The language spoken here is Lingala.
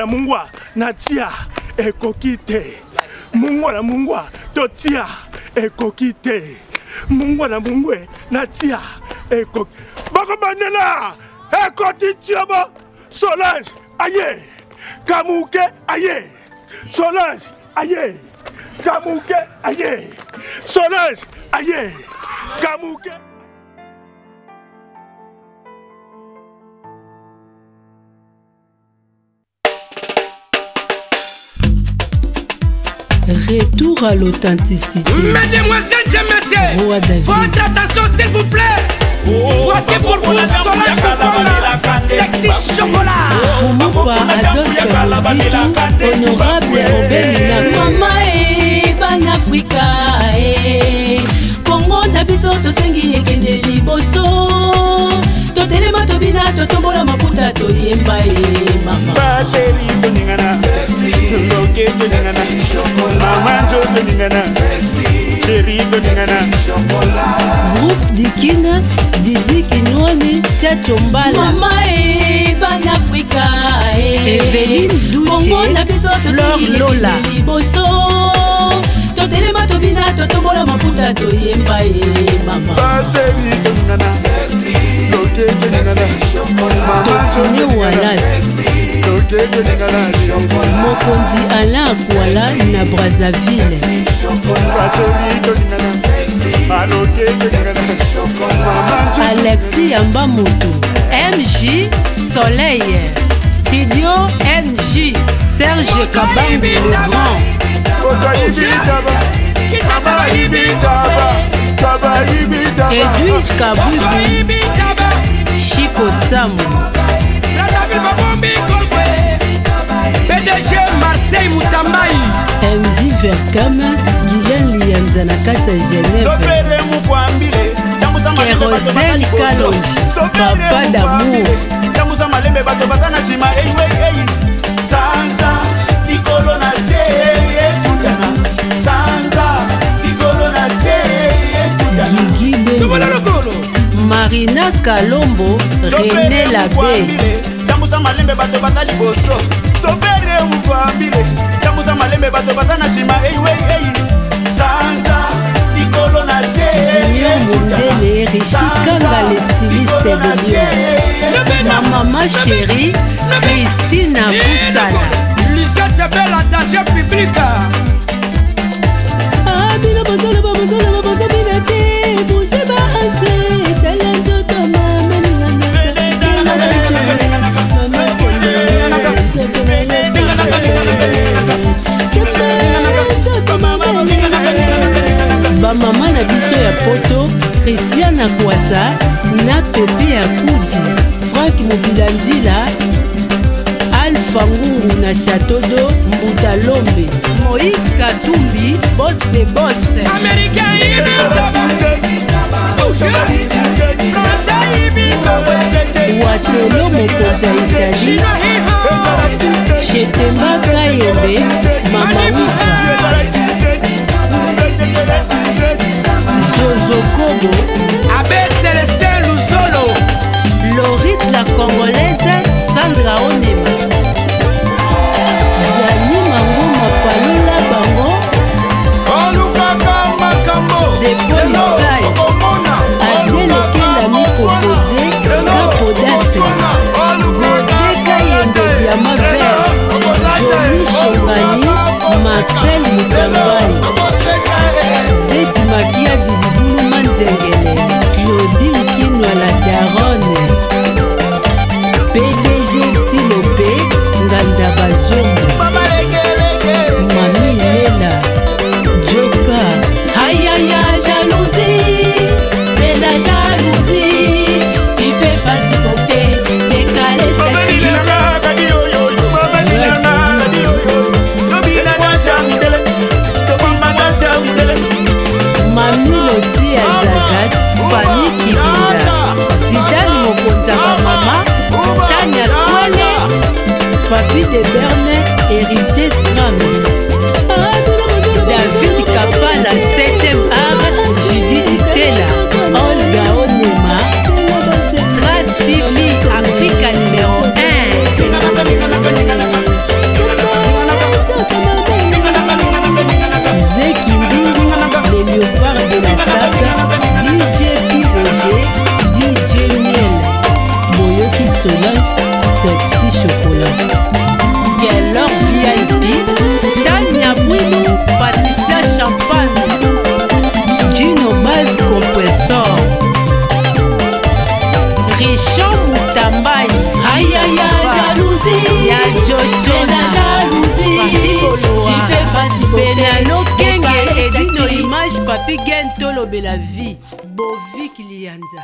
mungwa natia ekokite mungwa totia ekokite mungwe natia ekok bako banela ekotitiaba Solange aye Kamuke aye Solange aye Kamuke aye Solange aye Kamuke. Retour à l'authenticité. Mesdemoiselles et messieurs, votre attention s'il vous plaît. Voici pour vous Solange Kofanda, sexy chocolat. Fumupa Adolphe Muzito, honorable Robert Mina. Mama ban Afrika Congo na biso tosengi ekende liboso. Totelema tobina totombola maputa toyemba mama. Ba chéri toningana, loke toningana, mama jo toningana, chéri toningana. Groupe Dikina, Didi Kinwani, Tia Chombala. Mama ban Afrika Evelyne Douche, Congo na biso tosengi Lola ekende liboso. Totelema tobina totombola maputa toyemba mama. Ba chéri toningana, loke toningana, mama jo toningana, loke toningana. Mokonzi Alain Akwala na Brazzaville. Ba chéri toningana, loke toningana, mama jo. Alexis Yambamoto, MJ Soleil, Studio MJ, Serge Kabambi le Grand. Edwige Kabubu, Chico Samu, PDG Marseille Moutambaï, MJ Verkama, Guylaine Lianza na kata Genève, Kérosène Kalonji, Papa d'amour, Gigi Bembe, Marina Kalombo, René Labé, Tambusa malembe bato batali boso Sobere mukwambile Tambusa malembe bato batana sima Santa Nicolo na Junior Mundele, Richie Kanga les stylistes de Lyon, ma maman chérie, Christina Boussala. Lisette belle attaché public. Bino bozolo bina te bouge ba ase talento to mama ningana ba mama na biso ya poto Christiana Kwasa na Pepe ya Kudi Frank Mobilandila Alpha Ngungu na Château d'Eau Mbuta Lombe Moïse Katumbi boss de boss Américain Watelo mokonzi ya Italie Chetemba Kayembe Mama Wifa Zozo Kobo Abbé Célestin Luzolo Loris la Congolaise Sandra Onema Jani Mangoma Palola Bango De Polisai Adele Kelami composé Capodase Godé Kayembe Diama Vert Jolie Chongani Marcel Mutambai Zeti Makia Didibulu Manzengele Claudine Kinwa la Daronne PDG Tilope Nganda Bazombo Mami Lela Joka Aïe jalousie, c'est la jalousie. Tu peux pas supporter, décaler cette fille. Mami Losi Azazat Fanny Kibinda Zidane Mokonza Mama Tania Kwele Papi de Berne Héritier Scram David Kapala 7e art Judith Tela Olga Onema Strat TV Africa numéro 1 jalousie, c'est la jalousie. Tu peux pas supporter. Penalo Kenge et Dino Image Papi Gento Lobela vie. Bovi Kilianza.